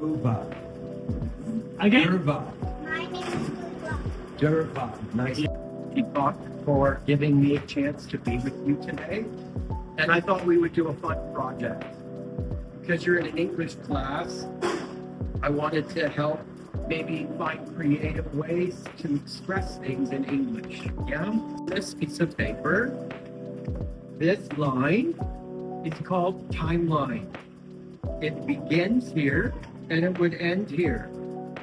Durva. Again? Durva. My name is Durga. Durva. Nice. You for giving me a chance to be with you today. And I thought we would do a fun project. Because you're in an English class, I wanted to help maybe find creative ways to express things in English. Yeah? This piece of paper, this line is called timeline. It begins here and it would end here.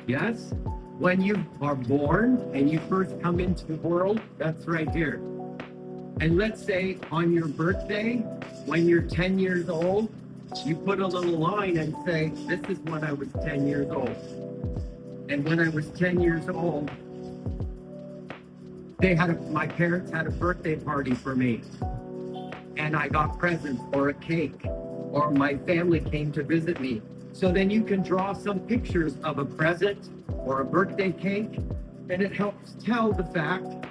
Yes? When you are born and you first come into the world, that's right here. And let's say on your birthday, when you're 10 years old, you put a little line and say, this is when I was 10 years old. And when I was 10 years old, my parents had a birthday party for me. And I got presents or a cake, or my family came to visit me. So then you can draw some pictures of a present or a birthday cake, and it helps tell the fact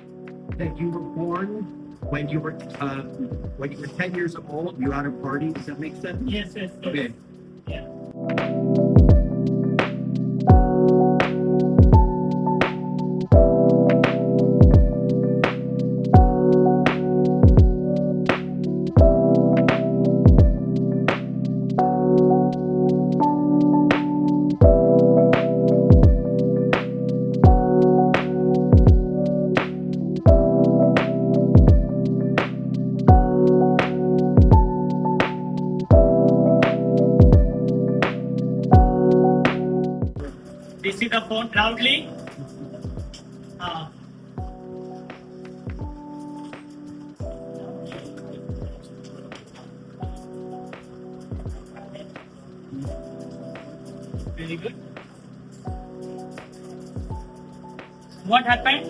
that you were born when you were 10 years old. You had a party. Does that make sense? Yes. Okay. Yeah. Do you see the phone loudly? Very good. What happened?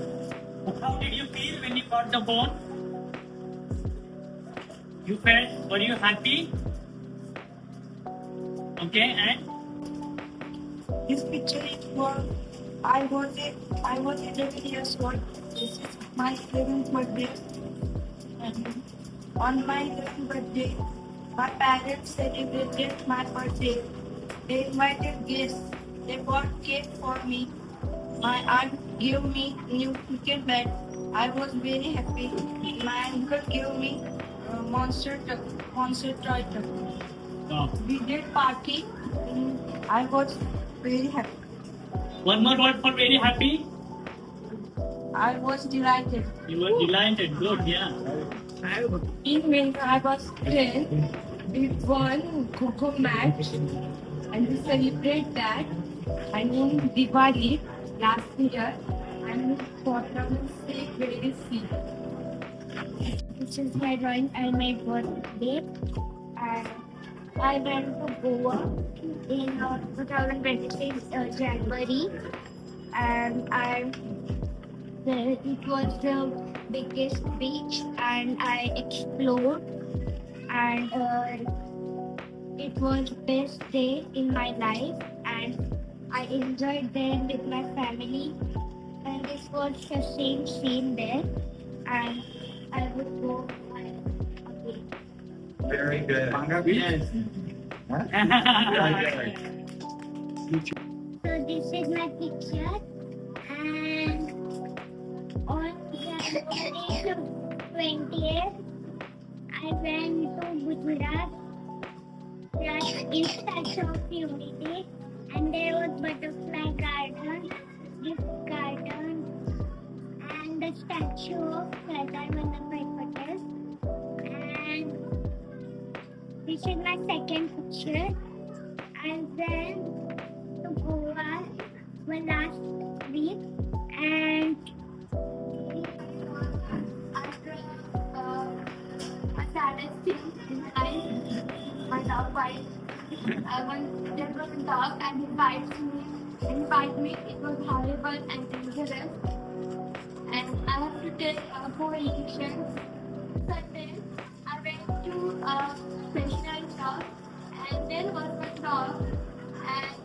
How did you feel when you got the phone? Were you happy? Okay, and? This picture is for I was 11 years old. This is my 11th birthday. And on my 11th birthday, my parents celebrated my birthday. They invited guests. They bought cake for me. My aunt gave me new cricket bat. I was very happy. My uncle gave me a monster toy truck. Oh. We did party. I was very happy. One more word for very happy? I was delighted. You were delighted. Good, yeah. Evening, I was 10. We won Coco match and we celebrate that. I mean Diwali last year and Fortnum stay very sweet. This is my drawing and my birthday. And I went to Goa in 2026 January, and it was the biggest beach, and I explored, and it was best day in my life, and I enjoyed there with my family, and this was the same scene there, and I would go again. Very good. Yes. Very good. So this is my picture, and on January 20th, I went to Gujarat. There is Statue of Unity, and there was butterfly garden, gift garden, and the statue of Sardar Vallabhbhai Patel. And this is my second picture. And then to Goa last week, and my saddest thing in life, my dog bite. There was a dog and he bite me. It was horrible and dangerous. And I have to take 4 injections. Sunday, I went to a stationery shop, and there was a dog, and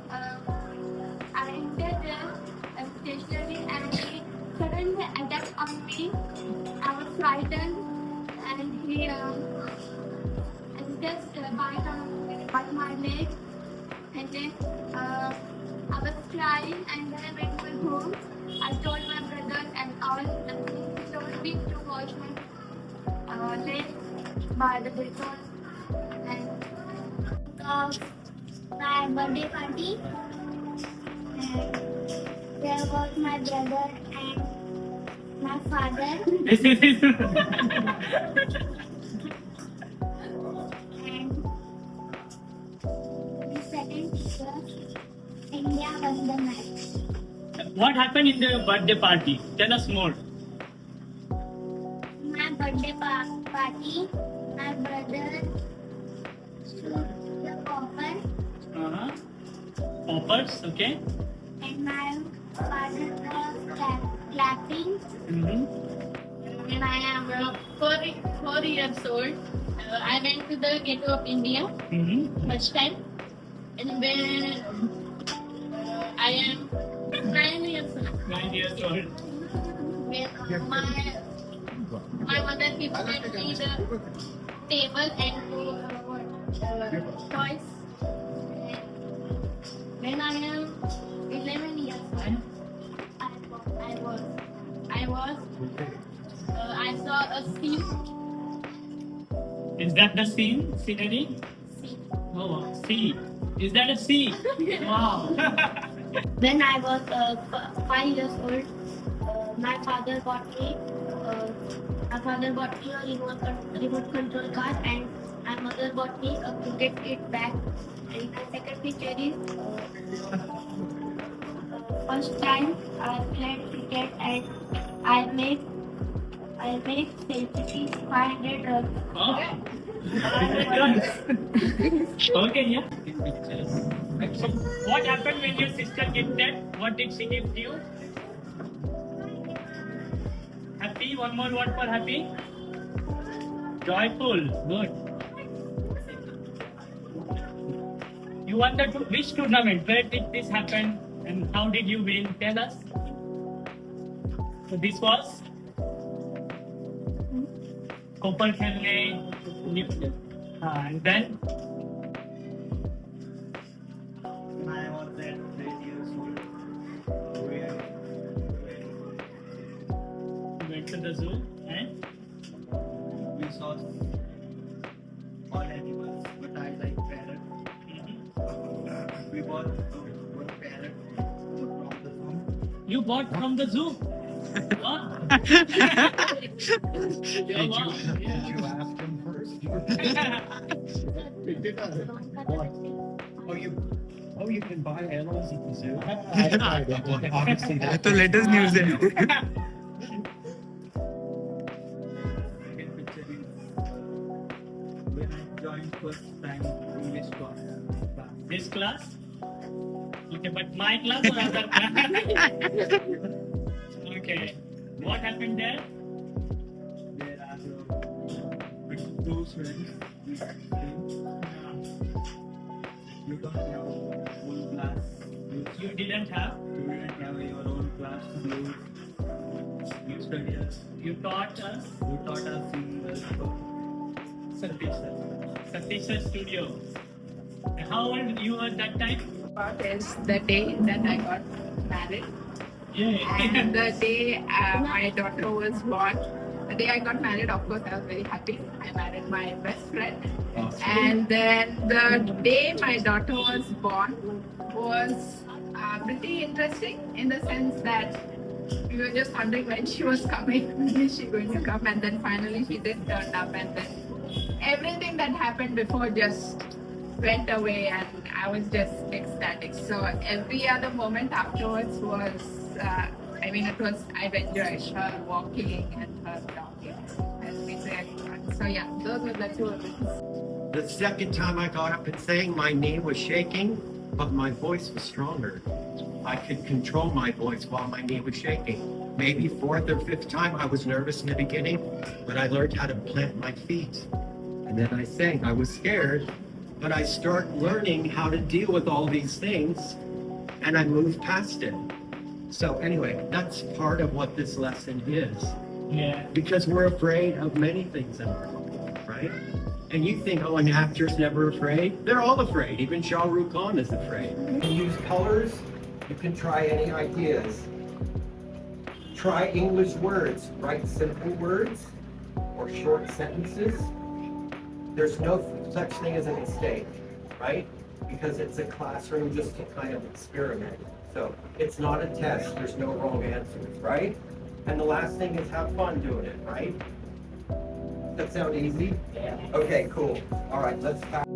I entered the stationery, and he suddenly attacked on me. I was frightened, and he just bite my leg, and then crying, and then I went to my home. I told my brother and all, and he told me to wash my leg by the Dettol. And my birthday party, and there was my brother and my father. And the second teacher, India won the match. What happened in the birthday party? Tell us more. My birthday party, my brother shoot the popper, Uh-huh. Poppers, okay. and my father was clapping. Mm-hmm. And I am 4 years old. I went to the ghetto of India Mm-hmm. first time, and when I am 9 years old. 9 years old. When my mother gives me the table and toys. When I am 11 years old, I saw a scene. Is that the scenery? Oh, sea. Is that a sea? Wow. When I was 5 years old, my father bought me a remote control car, and my mother bought me a cricket kit bag. And my second picture is first time I played cricket, and I make 500 runs. Oh. Okay, yeah. So, what happened when your sister did that? What did she give you? Happy? One more word for happy? Joyful. Good. You won the which tournament? Where did this happen? And how did you win? Tell us. So this was Copper Khelne. And then I was at 8 years old. you went to the zoo and We saw all animals, but I like parrot. We bought one parrot from the zoo. you bought from the zoo. Wow. Did wow. you ask him first? Oh, you can buy animals at the zoo? Well, obviously that's तो latest news है Second picture is when I joined first time English class. This class? Okay, but my class or other class? Okay. What happened there? There are two students. You don't have own class. You didn't have. You didn't have your own class. You study us. You taught us You taught us in the Satisha Studio. And how old you were that time? Part is the day that I got married, Yeah. and the day my daughter was born. The day I got married, of course, I was very happy. I married my best friend, and then the day my daughter was born was pretty interesting in the sense that we were just wondering when she was coming, when is she going to come, and then finally she did turn up, and then everything that happened before just went away, and I was just ecstatic. So every other moment afterwards was, I've enjoyed her walking and her talking. It's been very fun. So yeah, those were the two events. The second time I got up and sang, my knee was shaking, but my voice was stronger. I could control my voice while my knee was shaking. Maybe fourth or fifth time I was nervous in the beginning, but I learned how to plant my feet. And then I sang. I was scared, but I started learning how to deal with all these things, and I moved past it. So anyway, that's part of what this lesson is. Yeah. Because we're afraid of many things in our life, right? And you think, oh, an actor's never afraid? They're all afraid. Even Shah Rukh Khan is afraid. We use colors You can try any ideas. Try English words. Write simple words or short sentences. There's no such thing as a mistake, right? Because it's a classroom just to kind of experiment. So it's not a test. There's no wrong answers, right? And the last thing is have fun doing it, right? That sound easy? Yeah. Okay, cool. All right, let's pass.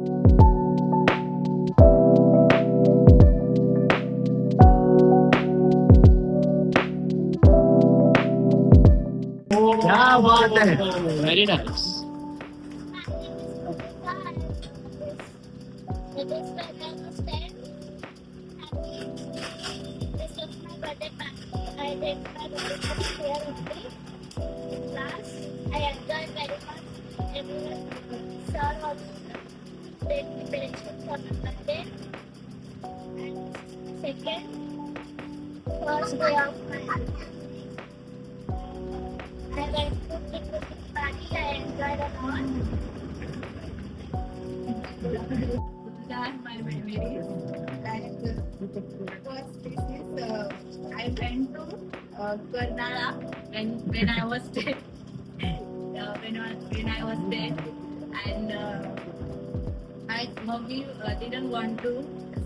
Very nice. It is when I was 10 and this was my birthday party. I did my birthday party here only in class. I enjoyed very much. Everyone sir also did preparation for my birthday. And second, first day of my I went to the party. I enjoyed a lot. Learn my memories. And first this is I went to Karnataka when I was 10. When I was 10, and my mommy didn't want to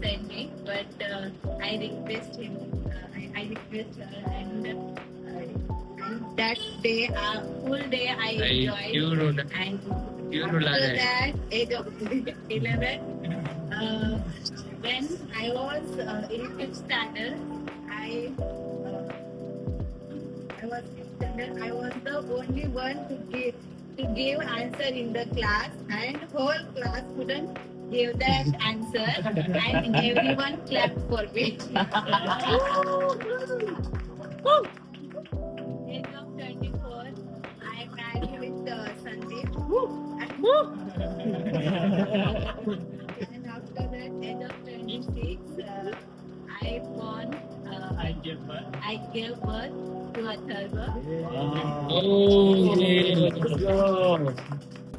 send me, but I request him. I request her, and that day, full day I enjoyed. And after that, age of 11, when I was in 5th standard, I was the only one to give answer in the class, and whole class couldn't give that answer, and everyone clapped for me. Age of 24, I married with Sandeep. And after that, age of 26, I born. I gave birth to a Atharva.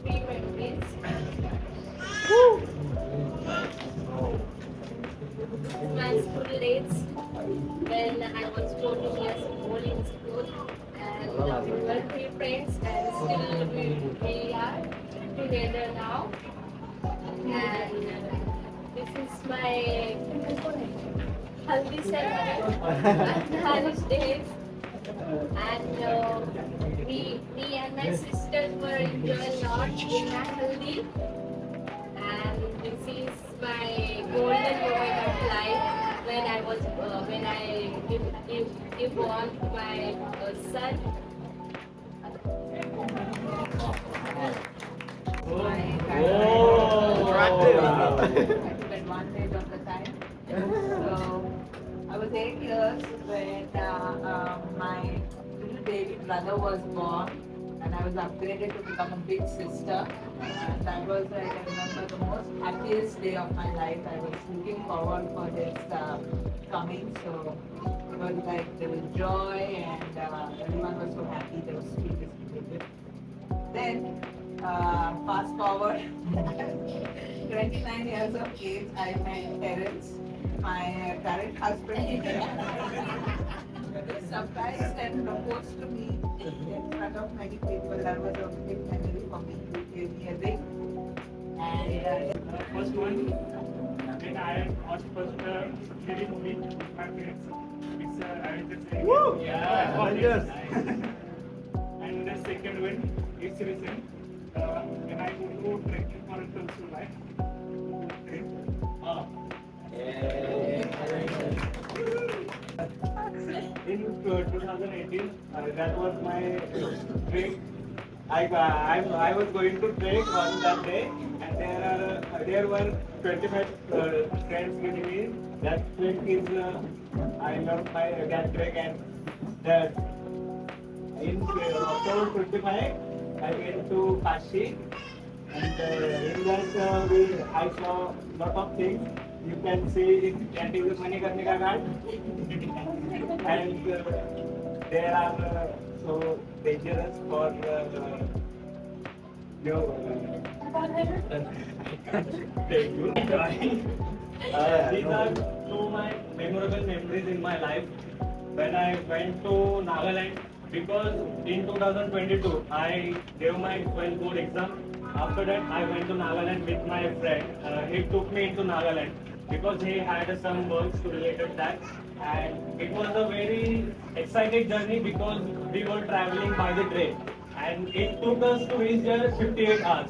Three memories. My school days when I was 14 years old in school, and we were three friends, and still we are together now. And this is my Haldi Haldi days, and me and my sisters were enjoying a lot in my Haldi, and this is my golden moment of life when I give born to my son. Advantage of the time. So I was 8 years when my little baby brother was born, and I was upgraded to become a big sister. And that was, I remember, the most happiest day of my life. I was looking forward for this coming. So it was like there was joy, and everyone was so happy. There was sweetest behavior. Then fast forward 29 years of age, I met Terence, my current husband. Surprised and proposed to me in front of many people. That was a big memory for me. He gave me a ring. And First one, when I was first living with my parents, it's I will just say, Yes. And the second one, it's recent. When I go to trekking for a cultural life. In 2018, that was my trek. I was going to trek on that day, and there were 25 friends with me. That trek is I love that trek, and that in October 25 I went to Kashi, and in that I saw lot of things. You can see that is Manikarnika Ghat, and they are so dangerous for These are two my memorable memories. memories in my life when I went to Nagaland, because in 2022 I gave my 12th board exam. After that, I went to Nagaland with my friend. He took me into Nagaland because he had some works to related that, and it was a very exciting journey because we were traveling by the train, and it took us to reach there 58 hours.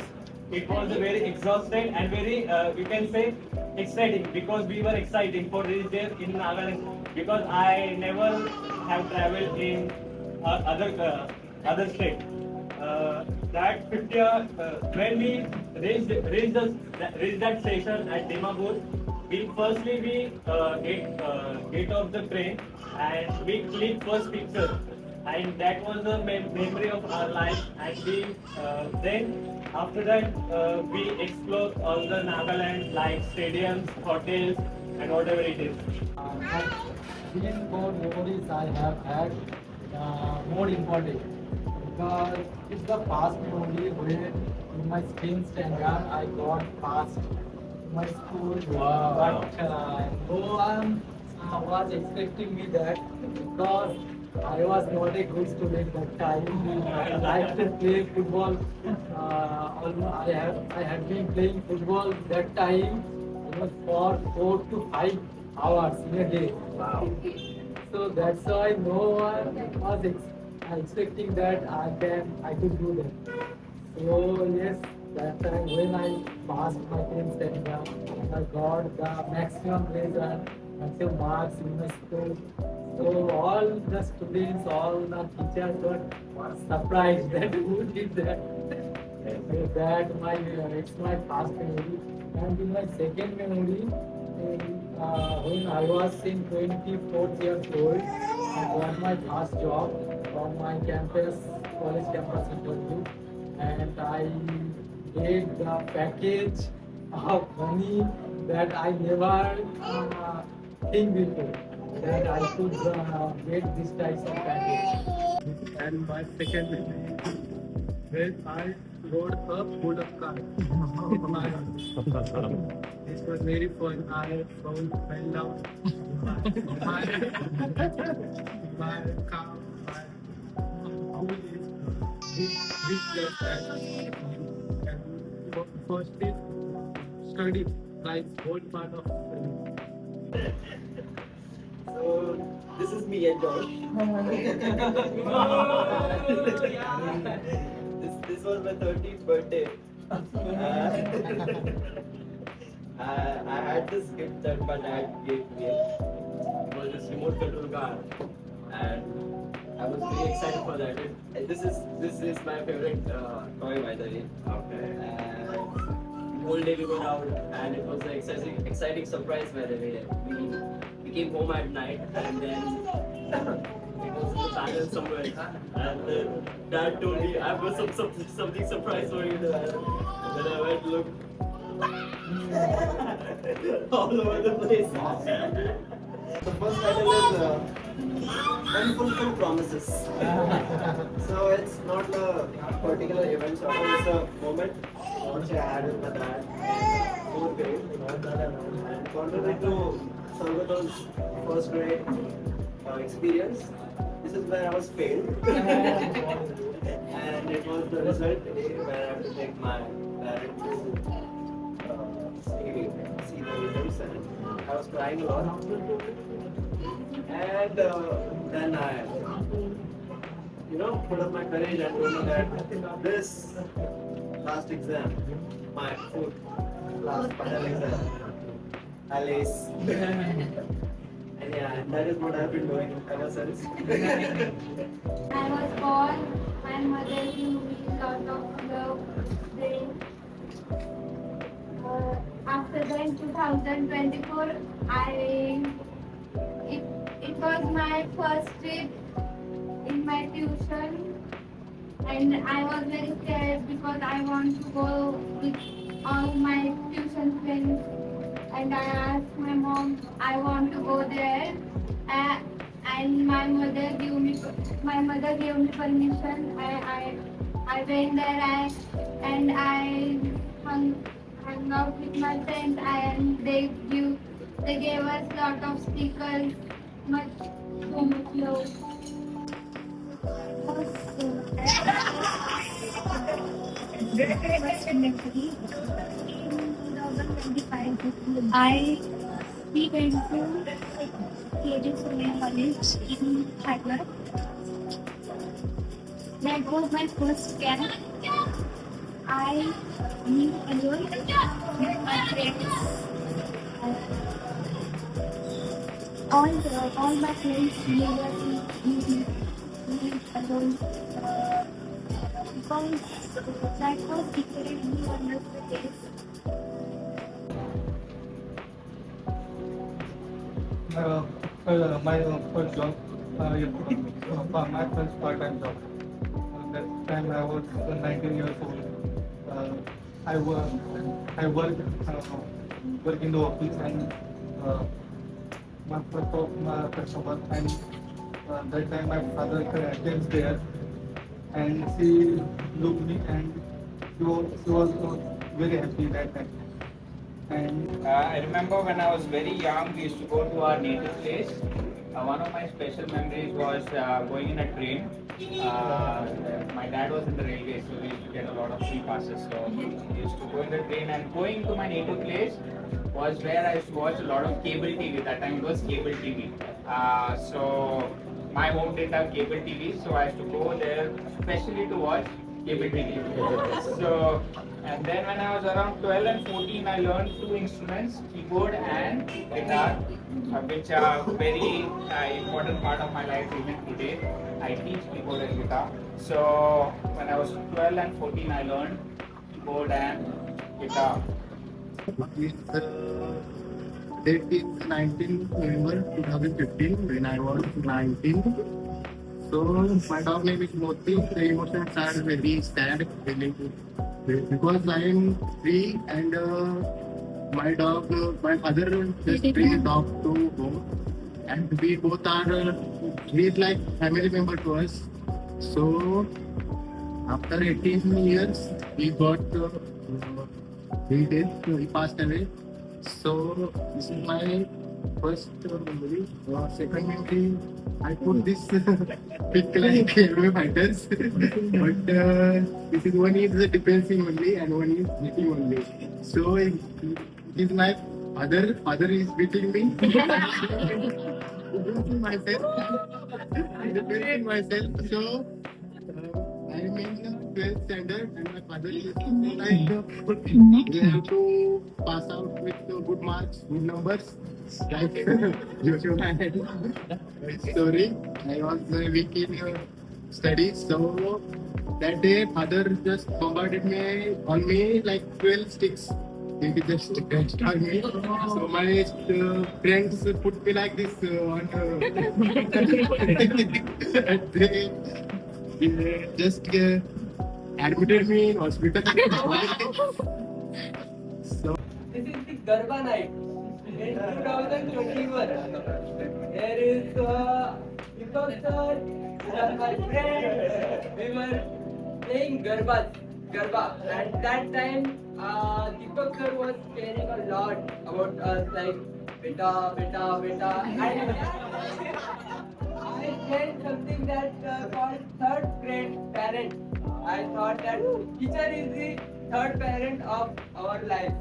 It was a very exhausting and very, we can say, exciting, because we were exciting for reach there in Nagaland, because I never have traveled in other state. That 50 when we reached that station at Dimapur, we get off the train and we click first picture, and that was the memory of our life. And we then after that we explored all the Nagaland like stadiums, hotels, and whatever it is. But these four memories I have had more important because it's the past memory when in my screen standard I got passed my school. Wow. But no one was expecting me that because I was not a good student that time. I liked to play football. I had been playing football that time. It was for 4 to 5 hours in a day. Wow. So that's why no one was expecting that I could do that. So yes, that time when I passed my 10th exam, I got the maximum grades and maximum marks in my school. So all the students, all the teachers were surprised that who did that. So that it's my past memory. And in my second memory, when I was in 24 years old, I got my first job from my college campus interview, and I get the package of money that I never think before that I could get this types of package. And my second memory, when I rode a pull-up car with my this was very fun. I fell down. My, my car, my house is this left and first is study like whole part of So this is me and Josh. This was my 13th birthday. I had this gift that my dad gave me. It was this remote control car, and I was very excited for that. This is my favorite toy, by the way. Okay. And the whole day we were out, and it was an exciting surprise by the way. We came home at night, and then it was in the panel somewhere, and then Dad told me I've got something surprise for you. And then I went to look all over the place. The first title is Unfulfilled Promises. So it's not a particular event, sort of, it's a moment which I had with my dad in 4th grade. And contrary to Salvatore's first grade experience, this is where I was failed. And it was the result day where I had to take my parents to see the results, and I was crying a lot. And then I, put up my courage and told me that this last exam, my last final exam, I'll ace. And yeah, that is what I've been doing ever since. I was born, my mother gave me a lot of love. Then, after that, in 2024, it was my first trip in my tuition, and I was very scared because I want to go with all my tuition friends. And I asked my mom, I want to go there, and my mother gave me permission. I went there, and I hung out with my friends, and they gave us lot of stickers, much, so much love. First memory in 2025, we went to KJ Sonia College in Hyderabad. That was my first camp. I knew alone with my friends. All my friends never knew me alone because that was differently wonderful days. My first job, my first part-time job. That time I was 19 years old. I work in the office and my first work and that time my father came there and she looked me and she was very happy that time. And I remember when I was very young, we used to go to our native place. One of my special memories was going in a train. My dad was in the railway, so we used to get a lot of free passes. So we used to go in the train, and going to my native place was where I used to watch a lot of cable TV. That time it was cable TV. So my home didn't have cable TV, so I used to go there especially to watch cable TV. So, and then when I was around 12 and 14, I learned two instruments, keyboard and guitar, which are very important part of my life even today. I teach keyboard and guitar. So when I was 12 and 14, I learned keyboard and guitar. Date is 19th November 2015 when I was 19. So my dog name is Moti. The emotions are very sad because I am free and my father just bring a dog to home and we both are he is like family member to us. So after 18 years he got he passed away. So this is my first memory. Second memory, I put this pic like MMA fighters, but this is one is defensive only and one is beating only. So it is my father is beating me. Defending myself. So I am in 12th standard and my father is like we have to pass out with good marks, good numbers. Like Joshua had story. I was weak in studies, so that day father just bombarded me on me like 12 sticks. He just touched on me. So my friends put me like this on and they just admitted me in hospital. So This is the Garba night in 2021. There is Deepak sir and my friend. We were playing Garba, and that time Deepak sir was caring a lot about us, like beta, beta, beta. And I felt something that called third grade parent. I thought that teacher is the third parent of our life.